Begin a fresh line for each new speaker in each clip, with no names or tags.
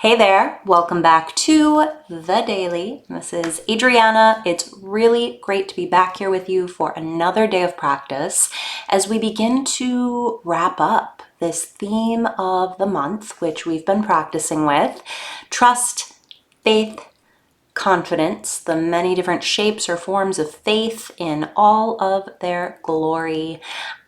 Hey there, welcome back to The Daily. This is Adriana. It's really great to be back here with you for another day of practice as we begin to wrap up this theme of the month, which we've been practicing with: trust, faith, confidence, the many different shapes or forms of faith in all of their glory.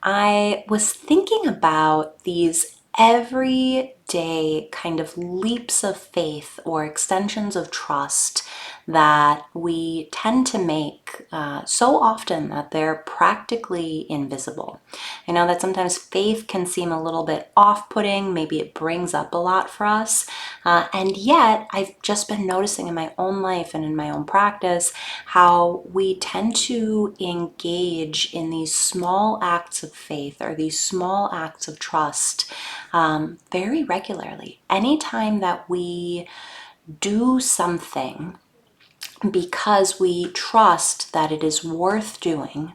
I was thinking about these everyday kind of leaps of faith or extensions of trust that we tend to make so often that they're practically invisible. I know that sometimes faith can seem a little bit off-putting, maybe it brings up a lot for us, and yet I've just been noticing in my own life and in my own practice how we tend to engage in these small acts of faith or these small acts of trust very regularly. Anytime that we do something because we trust that it is worth doing,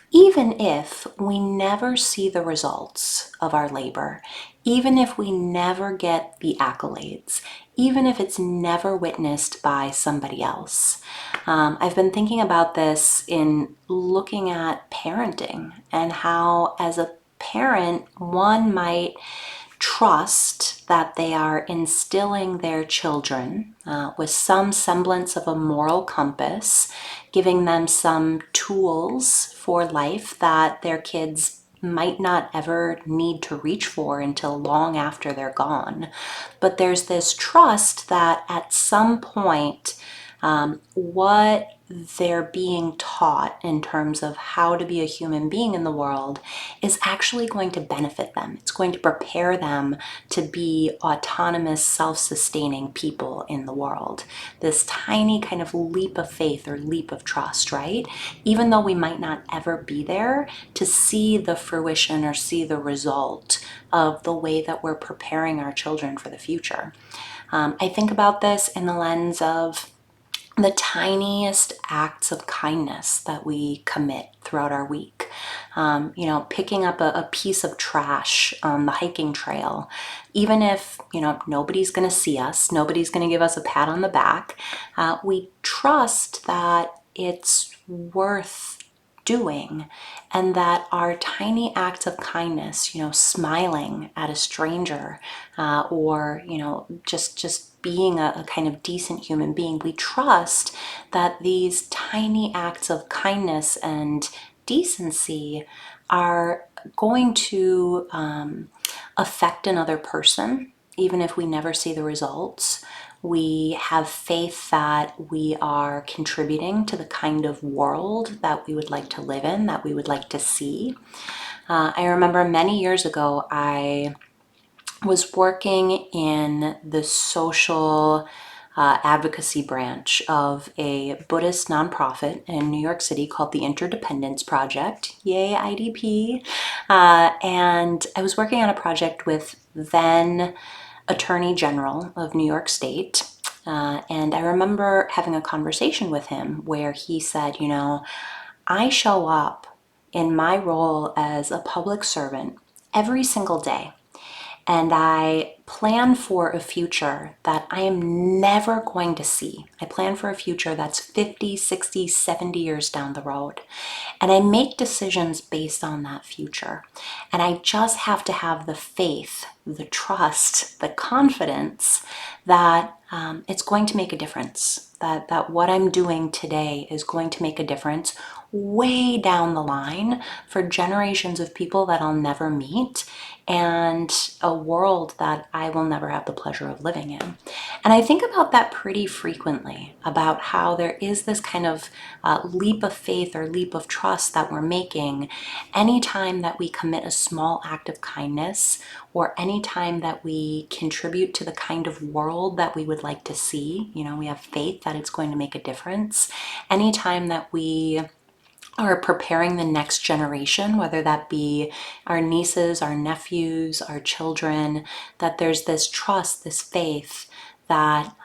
even if we never see the results of our labor, even if we never get the accolades, even if it's never witnessed by somebody else. I've been thinking about this in looking at parenting and how, as a parent, one might trust that they are instilling their children with some semblance of a moral compass, giving them some tools for life that their kids might not ever need to reach for until long after they're gone. But there's this trust that at some point, what they're being taught in terms of how to be a human being in the world is actually going to benefit them. It's going to prepare them to be autonomous, self-sustaining people in the world. This tiny kind of leap of faith or leap of trust, right? Even though we might not ever be there to see the fruition or see the result of the way that we're preparing our children for the future. I think about this in the lens of the tiniest acts of kindness that we commit throughout our week. Picking up a piece of trash on the hiking trail, even if, nobody's going to see us, nobody's going to give us a pat on the back, we trust that it's worth doing, and that our tiny acts of kindness, smiling at a stranger, or just being a kind of decent human being, we trust that these tiny acts of kindness and decency are going to affect another person, even if we never see the results. We have faith that we are contributing to the kind of world that we would like to live in, that we would like to see. I remember many years ago, I was working in the social advocacy branch of a Buddhist nonprofit in New York City called the Interdependence Project. Yay, IDP. And I was working on a project with then Attorney General of New York State. And I remember having a conversation with him where he said, I show up in my role as a public servant every single day, and I plan for a future that I am never going to see. I plan for a future that's 50, 60, 70 years down the road. And I make decisions based on that future. And I just have to have the faith, the trust, the confidence that it's going to make a difference. That what I'm doing today is going to make a difference way down the line for generations of people that I'll never meet, and a world that I will never have the pleasure of living in. And I think about that pretty frequently, about how there is this kind of leap of faith or leap of trust that we're making anytime that we commit a small act of kindness, or anytime that we contribute to the kind of world that we would like to see. We have faith that it's going to make a difference. Anytime that we are preparing the next generation, whether that be our nieces, our nephews, our children, that there's this trust, this faith that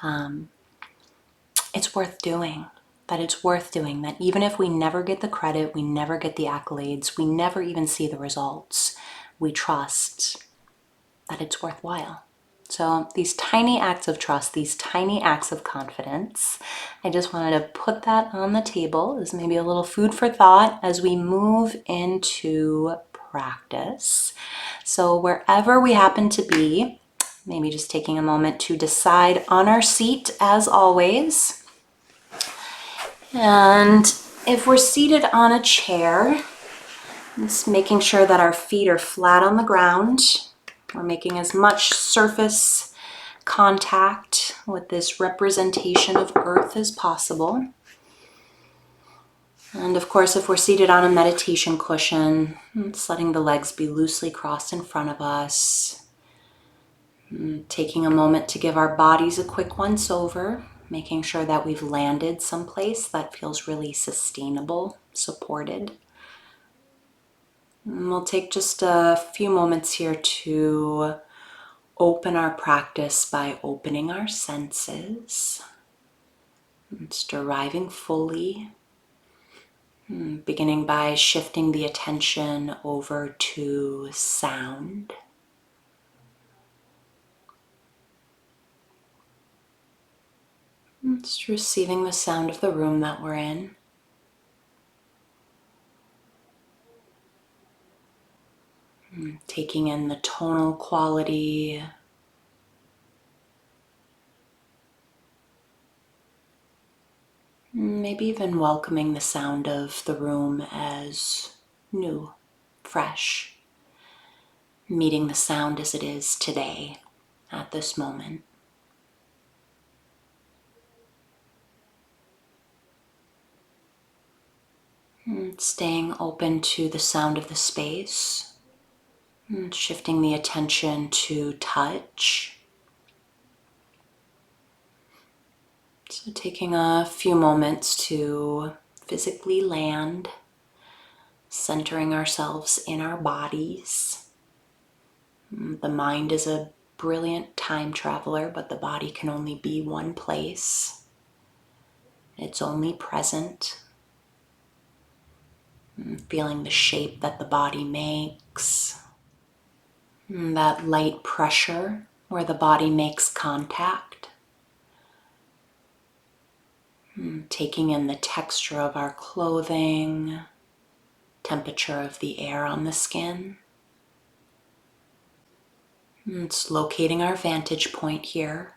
it's worth doing, that even if we never get the credit, we never get the accolades, we never even see the results, we trust that it's worthwhile. So these tiny acts of trust, these tiny acts of confidence, I just wanted to put that on the table as maybe a little food for thought as we move into practice. So wherever we happen to be, maybe just taking a moment to decide on our seat as always. And if we're seated on a chair, just making sure that our feet are flat on the ground. We're making as much surface contact with this representation of earth as possible. And of course, if we're seated on a meditation cushion, just letting the legs be loosely crossed in front of us. Taking a moment to give our bodies a quick once over, making sure that we've landed someplace that feels really sustainable, supported. And we'll take just a few moments here to open our practice by opening our senses. Just arriving fully, beginning by shifting the attention over to sound. Just receiving the sound of the room that we're in. Taking in the tonal quality. Maybe even welcoming the sound of the room as new, fresh. Meeting the sound as it is today, at this moment. Staying open to the sound of the space. Shifting the attention to touch. So taking a few moments to physically land, centering ourselves in our bodies. The mind is a brilliant time traveler, but the body can only be one place. It's only present. Feeling the shape that the body makes. That light pressure where the body makes contact. Taking in the texture of our clothing, temperature of the air on the skin. It's locating our vantage point here.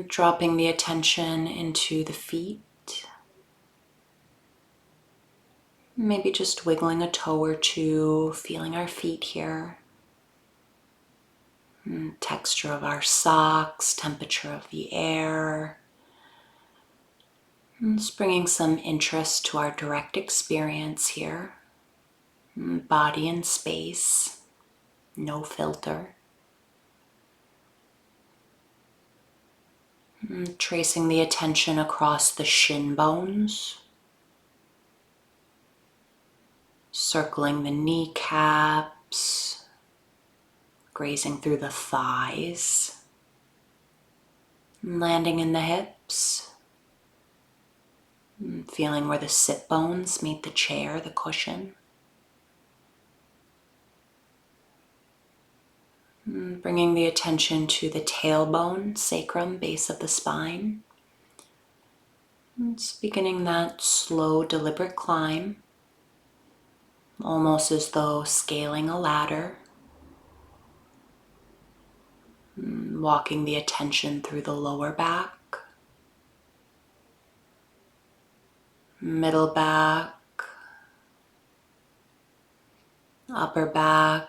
Dropping the attention into the feet. Maybe just wiggling a toe or two, feeling our feet here. Texture of our socks, temperature of the air. Just bringing some interest to our direct experience here. Body and space, no filter. Tracing the attention across the shin bones. Circling the kneecaps. Grazing through the thighs. Landing in the hips. Feeling where the sit bones meet the chair, the cushion. Bringing the attention to the tailbone, sacrum, base of the spine. Just beginning that slow, deliberate climb, almost as though scaling a ladder. Walking the attention through the lower back, middle back, upper back.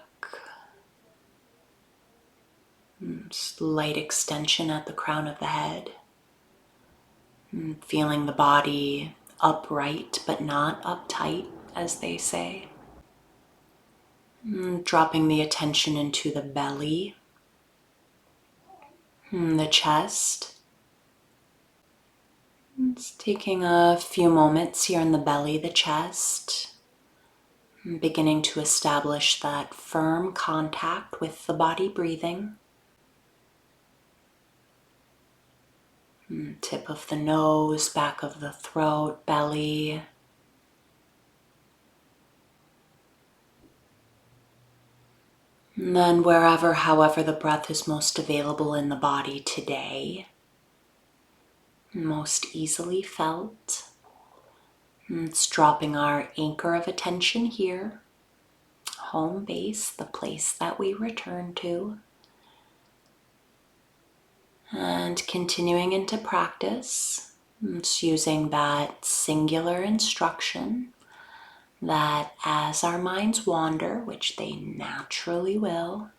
Just light extension at the crown of the head. Feeling the body upright but not uptight, as they say. Dropping the attention into the belly, the chest. Just taking a few moments here in the belly, the chest. Beginning to establish that firm contact with the body breathing. Tip of the nose, back of the throat, belly. And then wherever, however the breath is most available in the body today, most easily felt, it's dropping our anchor of attention here, home base, the place that we return to, and continuing into practice. It's using that singular instruction that as our minds wander, which they naturally will,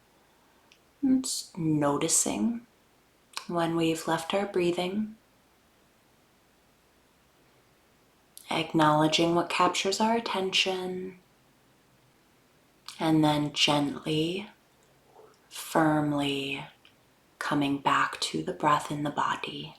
it's noticing when we've left our breathing, acknowledging what captures our attention, and then gently, firmly coming back to the breath in the body.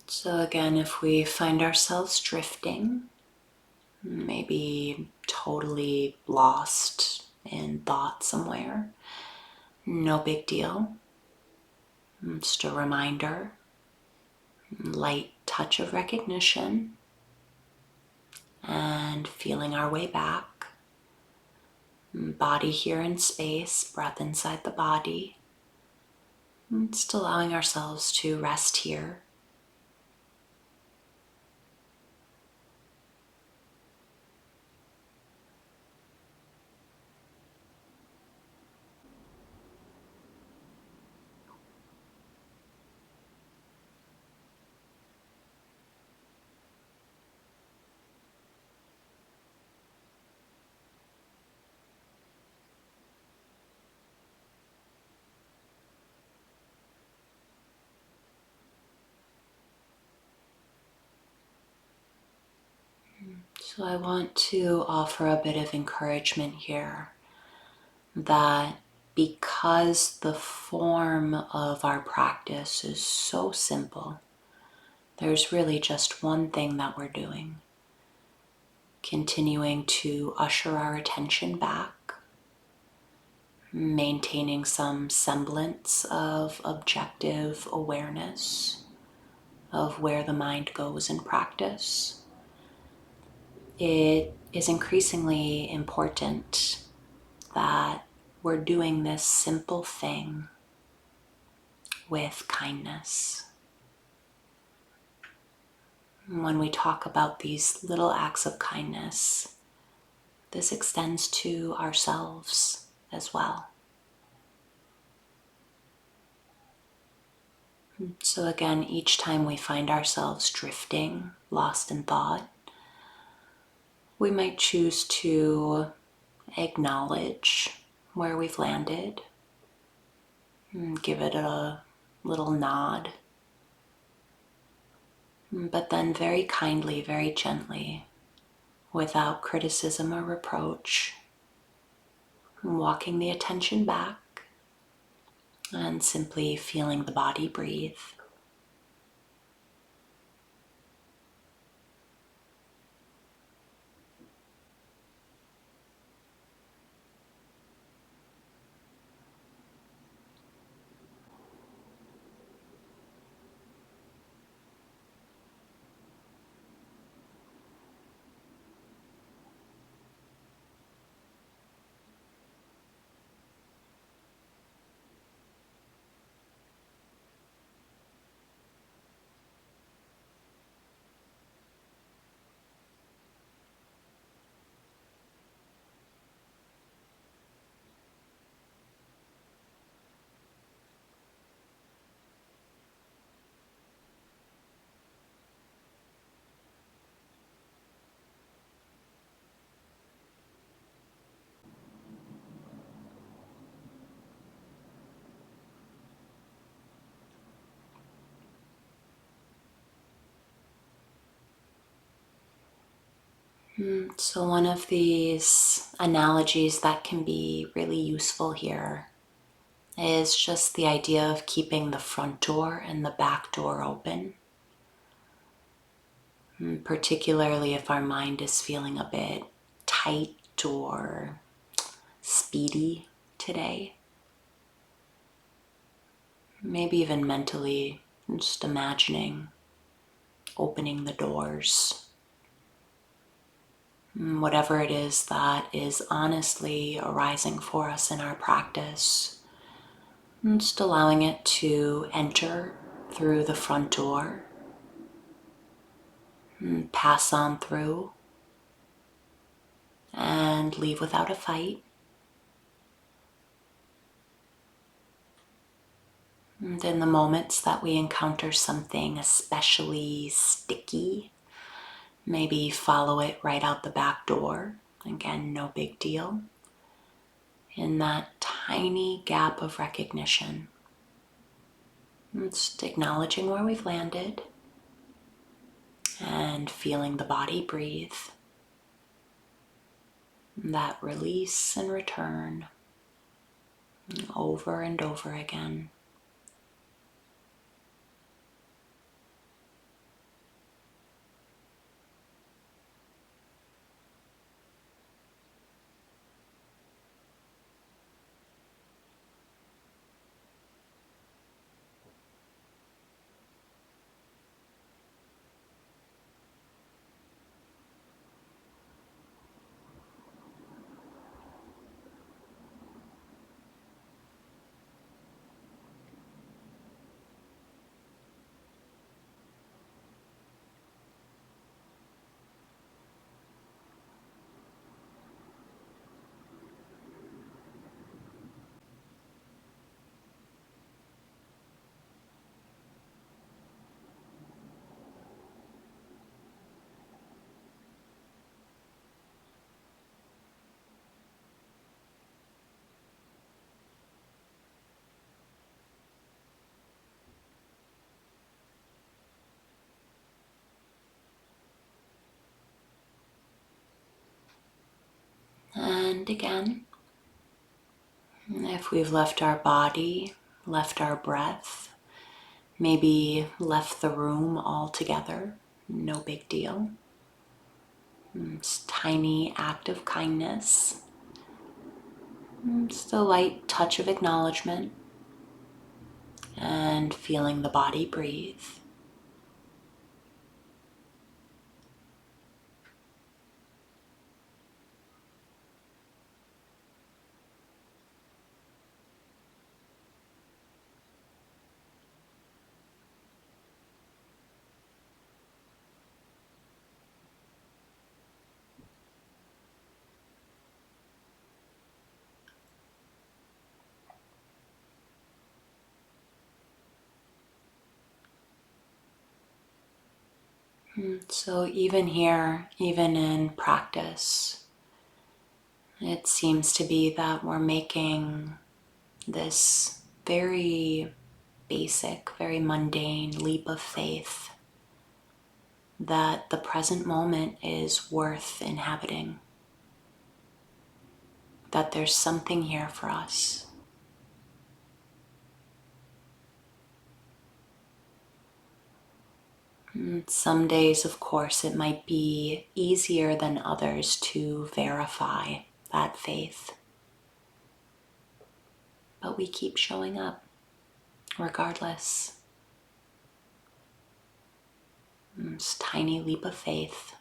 So again, if we find ourselves drifting, maybe totally lost in thought somewhere, no big deal. Just a reminder, light touch of recognition, and feeling our way back. Body here in space, breath inside the body. Just allowing ourselves to rest here. So I want to offer a bit of encouragement here that because the form of our practice is so simple, there's really just one thing that we're doing. Continuing to usher our attention back, maintaining some semblance of objective awareness of where the mind goes in practice. It is increasingly important that we're doing this simple thing with kindness. When we talk about these little acts of kindness, this extends to ourselves as well. So again, each time we find ourselves drifting, lost in thought, we might choose to acknowledge where we've landed and give it a little nod, but then very kindly, very gently, without criticism or reproach, walking the attention back and simply feeling the body breathe. So one of these analogies that can be really useful here is just the idea of keeping the front door and the back door open. Particularly if our mind is feeling a bit tight or speedy today. Maybe even mentally, just imagining opening the doors. Whatever it is that is honestly arising for us in our practice, just allowing it to enter through the front door and pass on through and leave without a fight. And in the moments that we encounter something especially sticky, maybe follow it right out the back door. Again, no big deal. In that tiny gap of recognition, just acknowledging where we've landed and feeling the body breathe. That release and return over and over again. And again, if we've left our body, left our breath, maybe left the room altogether, no big deal. It's a tiny act of kindness. Just a light touch of acknowledgement and feeling the body breathe. So even here, even in practice, it seems to be that we're making this very basic, very mundane leap of faith that the present moment is worth inhabiting, that there's something here for us. Some days, of course, it might be easier than others to verify that faith, but we keep showing up regardless. This tiny leap of faith.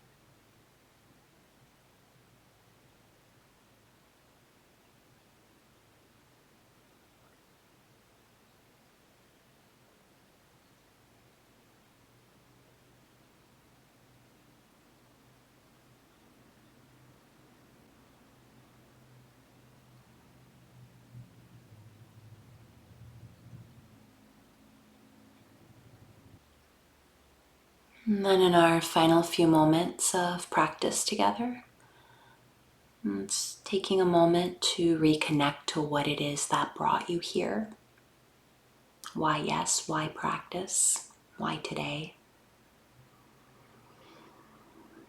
And then in our final few moments of practice together, it's taking a moment to reconnect to what it is that brought you here. Why yes, why practice, why today?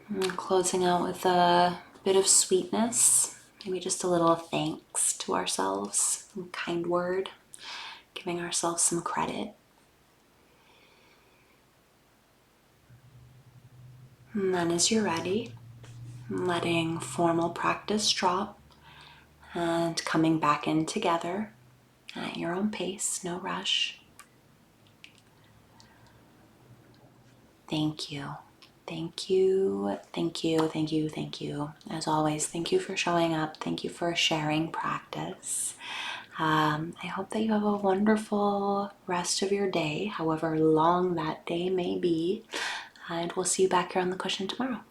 And closing out with a bit of sweetness, maybe just a little thanks to ourselves, a kind word, giving ourselves some credit. And then as you're ready, letting formal practice drop and coming back in together at your own pace, no rush. Thank you. Thank you, thank you, thank you, thank you. As always, thank you for showing up. Thank you for sharing practice. I hope that you have a wonderful rest of your day, however long that day may be. And we'll see you back here on the cushion tomorrow.